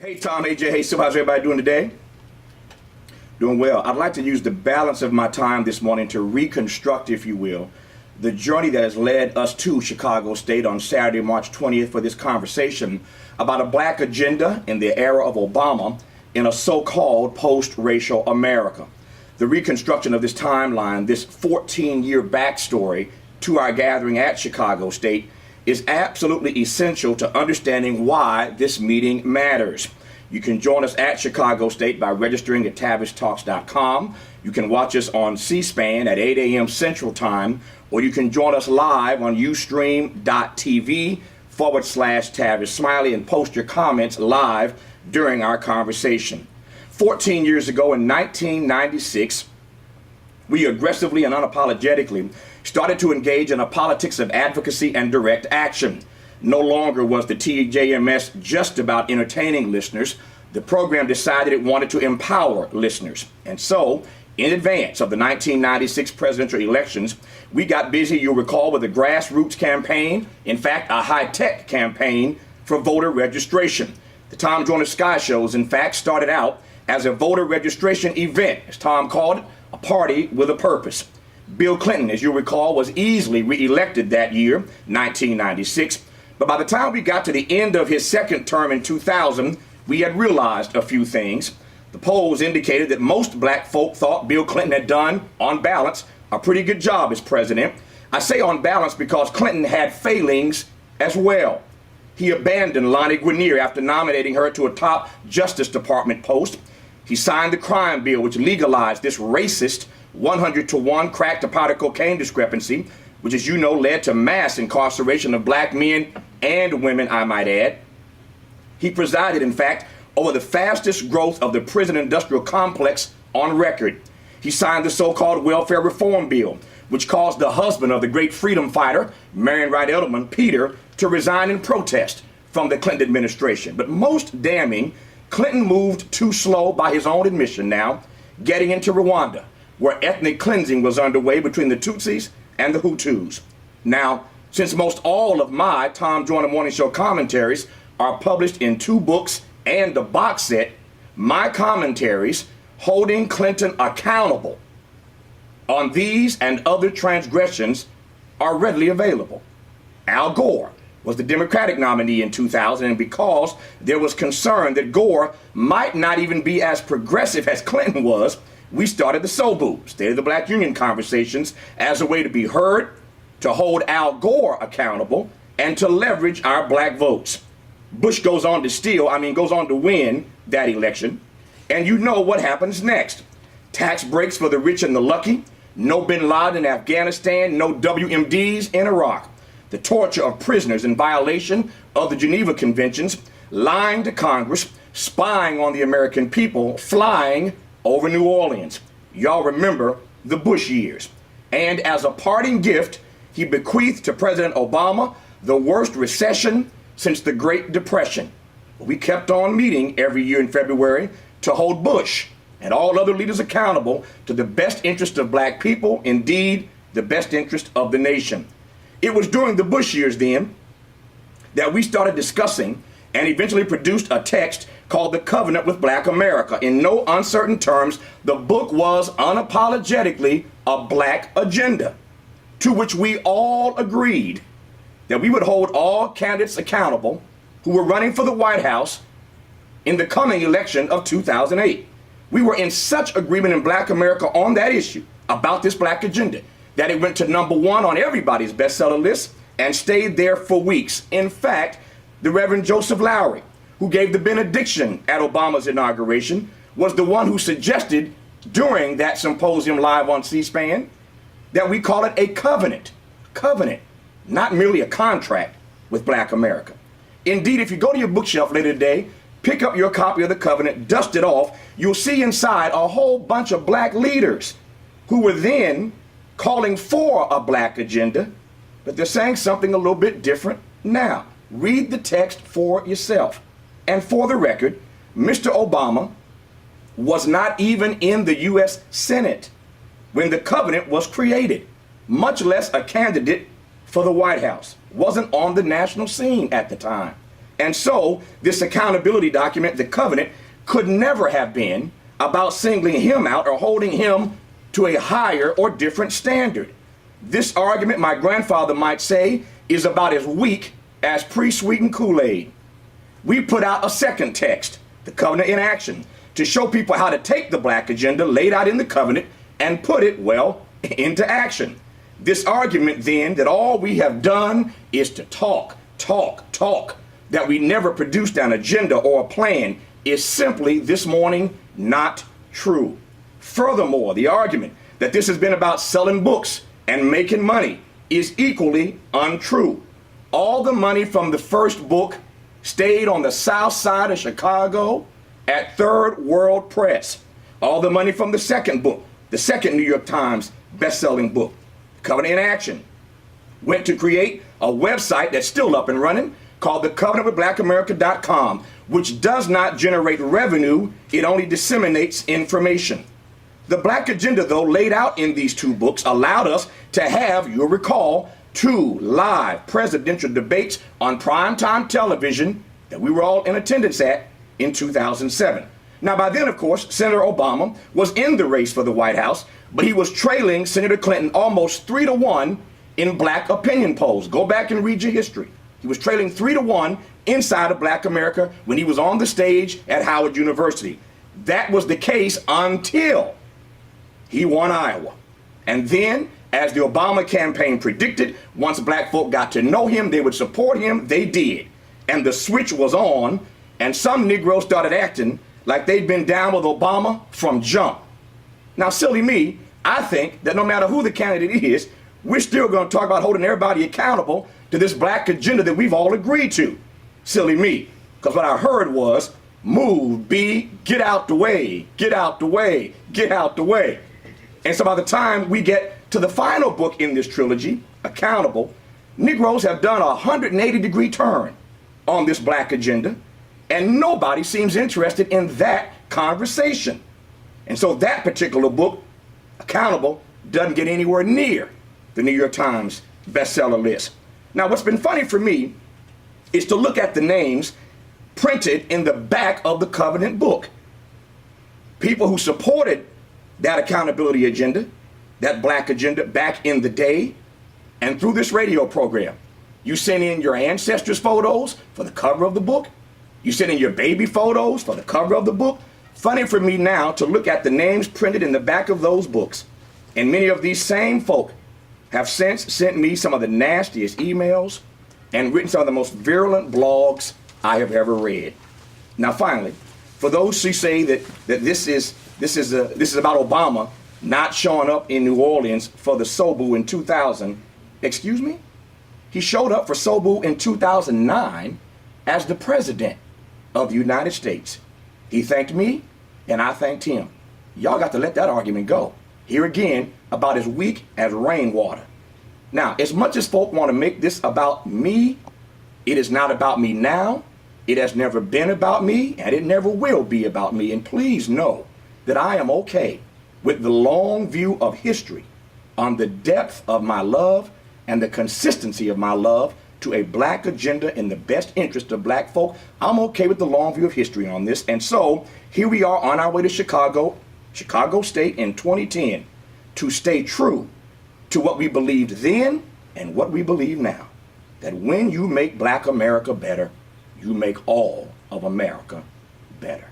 Hey Tom, AJ, hey Sue, how's everybody doing today? Doing well. I'd like to use the balance of my time this morning to reconstruct, if you will, the journey that has led us to Chicago State on Saturday, March 20th for this conversation about a black agenda in the era of Obama in a so-called post-racial America. The reconstruction of this timeline, this 14-year backstory to our gathering at Chicago State is absolutely essential to understanding why this meeting matters. You can join us at Chicago State by registering at tavistalks.com. You can watch us on C-SPAN at 8 a.m. Central Time, or you can join us live on ustream.tv/Tavis Smiley and post your comments live during our conversation. 14 years ago in 1996, we aggressively and unapologetically started to engage in a politics of advocacy and direct action. No longer was the TJMS just about entertaining listeners. The program decided it wanted to empower listeners. And so, in advance of the 1996 presidential elections, we got busy, you'll recall, with a grassroots campaign, in fact, a high-tech campaign for voter registration. The Tom Joyner Sky Shows, in fact, started out as a voter registration event, as Tom called it, a party with a purpose. Bill Clinton, as you recall, was easily reelected that year, 1996. But by the time we got to the end of his second term in 2000, we had realized a few things. The polls indicated that most black folk thought Bill Clinton had done, on balance, a pretty good job as president. I say on balance because Clinton had failings as well. He abandoned Lonnie Guinier after nominating her to a top Justice Department post. He signed the crime bill, which legalized this racist 100-to-1 crack to powder cocaine discrepancy, which, as you know, led to mass incarceration of black men and women, I might add. He presided, in fact, over the fastest growth of the prison industrial complex on record. He signed the so-called welfare reform bill, which caused the husband of the great freedom fighter, Marion Wright Edelman, Peter, to resign in protest from the Clinton administration. But most damning, Clinton moved too slow, by his own admission now, getting into Rwanda, where ethnic cleansing was underway between the Tutsis and the Hutus. Now, since most all of my Tom Joyner Morning Show commentaries are published in 2 books and a box set, my commentaries holding Clinton accountable on these and other transgressions are readily available. Al Gore was the Democratic nominee in 2000, and because there was concern that Gore might not even be as progressive as Clinton was, we started the SOBU, State of the Black Union conversations, as a way to be heard, to hold Al Gore accountable, and to leverage our black votes. Bush goes on to win that election, and you know what happens next. Tax breaks for the rich and the lucky, no bin Laden in Afghanistan, no WMDs in Iraq. The torture of prisoners in violation of the Geneva Conventions, lying to Congress, spying on the American people, flying over New Orleans. Y'all remember the Bush years. And as a parting gift, he bequeathed to President Obama the worst recession since the Great Depression. We kept on meeting every year in February to hold Bush and all other leaders accountable to the best interest of black people, indeed, the best interest of the nation. It was during the Bush years then that we started discussing and eventually produced a text called The Covenant with Black America. In no uncertain terms, the book was unapologetically a black agenda, to which we all agreed that we would hold all candidates accountable who were running for the White House in the coming election of 2008. We were in such agreement in Black America on that issue, about this black agenda, that it went to #1 on everybody's bestseller list and stayed there for weeks. In fact, the Reverend Joseph Lowry, who gave the benediction at Obama's inauguration, was the one who suggested during that symposium live on C-SPAN that we call it a covenant. Covenant, not merely a contract with Black America. Indeed, if you go to your bookshelf later today, pick up your copy of the Covenant, dust it off, you'll see inside a whole bunch of black leaders who were then calling for a black agenda, but they're saying something a little bit different now. Read the text for yourself. And for the record, Mr. Obama was not even in the U.S. Senate when the covenant was created, much less a candidate for the White House. Wasn't on the national scene at the time. And so this accountability document, the covenant, could never have been about singling him out or holding him to a higher or different standard. This argument, my grandfather might say, is about as weak as pre-sweetened Kool-Aid. We put out a second text, the covenant in action, to show people how to take the black agenda laid out in the covenant and put it, well, into action. This argument then that all we have done is to talk, that we never produced an agenda or a plan is simply this morning not true. Furthermore, the argument that this has been about selling books and making money is equally untrue. All the money from the first book stayed on the south side of Chicago at Third World Press. All the money from the second book, the second New York Times best-selling book, Covenant in Action, went to create a website that's still up and running called thecovenantwithblackamerica.com, which does not generate revenue, it only disseminates information. The black agenda, though, laid out in these two books allowed us to have, you'll recall, 2 live presidential debates on primetime television that we were all in attendance at in 2007. Now, by then, of course, Senator Obama was in the race for the White House, but he was trailing Senator Clinton almost 3-1 in black opinion polls. Go back and read your history. He was trailing 3-1 inside of Black America when he was on the stage at Howard University. That was the case until he won Iowa. And then, as the Obama campaign predicted, once black folk got to know him, they would support him. They did. And the switch was on, and some Negroes started acting like they'd been down with Obama from jump. Now, silly me, I think that no matter who the candidate is, we're still going to talk about holding everybody accountable to this black agenda that we've all agreed to. Silly me, because what I heard was, move, B, get out the way, get out the way, get out the way. And so by the time we get to the final book in this trilogy, Accountable, Negroes have done a 180-degree turn on this black agenda, and nobody seems interested in that conversation. And so that particular book, Accountable, doesn't get anywhere near the New York Times bestseller list. Now, what's been funny for me is to look at the names printed in the back of the Covenant book. People who supported that accountability agenda, that black agenda back in the day, and through this radio program. You sent in your ancestors' photos for the cover of the book. You sent in your baby photos for the cover of the book. Funny for me now to look at the names printed in the back of those books. And many of these same folk have since sent me some of the nastiest emails and written some of the most virulent blogs I have ever read. Now, finally, for those who say that this is about Obama not showing up in New Orleans for the Sobu in 2000, excuse me? He showed up for Sobu in 2009 as the president of the United States. He thanked me, and I thanked him. Y'all got to let that argument go. Here again, about as weak as rainwater. Now, as much as folk want to make this about me, it is not about me now. It has never been about me, and it never will be about me. And please know that I am okay with the long view of history on the depth of my love and the consistency of my love to a black agenda in the best interest of black folk. I'm okay with the long view of history on this. And so here we are on our way to Chicago State in 2010 to stay true to what we believed then and what we believe now. That when you make black America better, you make all of America better.